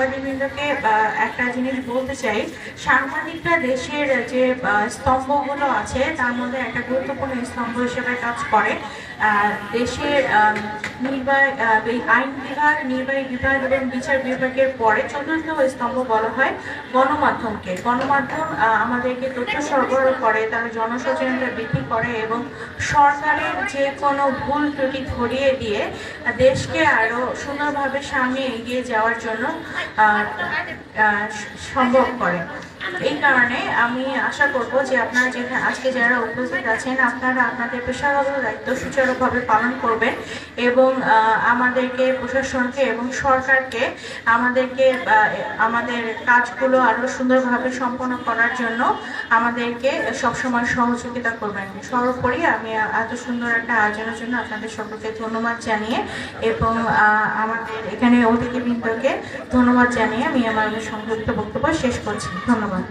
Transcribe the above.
সাংবাদিকবৃন্দকে একটা জিনিস বলতে চাই। সাংবাদিকরা দেশের যে স্তম্ভগুলো আছে তার মধ্যে একটা গুরুত্বপূর্ণ স্তম্ভ হিসেবে কাজ করে। দেশের আইন বিভাগ, নির্বাহী বিভাগ এবং বিচার বিভাগের পরে চতুর্থ স্তম্ভ বলা হয় গণমাধ্যমকে। গণমাধ্যম আমাদেরকে তথ্য সরবরাহ করে, তারা জনসচেতনতা বৃদ্ধি করে এবং সরকারের যে কোনো ভুল ত্রুটি ধরিয়ে দিয়ে দেশকে আরো সুন্দরভাবে সামনে এগিয়ে যাওয়ার জন্য সম্ভব করে। এই কারণে আমি আশা করব যে আপনারা যেখানে আজকে যারা উপস্থিত আছেন আপনারা আপনাদের পেশাগত দায়িত্ব সুচারুভাবে পালন করবেন এবং আমাদেরকে, প্রশাসনকে এবং সরকারকে আমাদের কাজগুলো আরো সুন্দরভাবে সম্পন্ন করার জন্য আমাদেরকে সবসময় সহযোগিতা করবেন। সর্বোপরি আমি এত সুন্দর একটা আয়োজনের জন্য আপনাদের সকলকে ধন্যবাদ জানিয়ে এবং আমাদের এখানে অতিথিবৃন্দকে ধন্যবাদ জানিয়ে আমি আমার সংক্ষিপ্ত বক্তব্য শেষ করছি। ধন্যবাদ।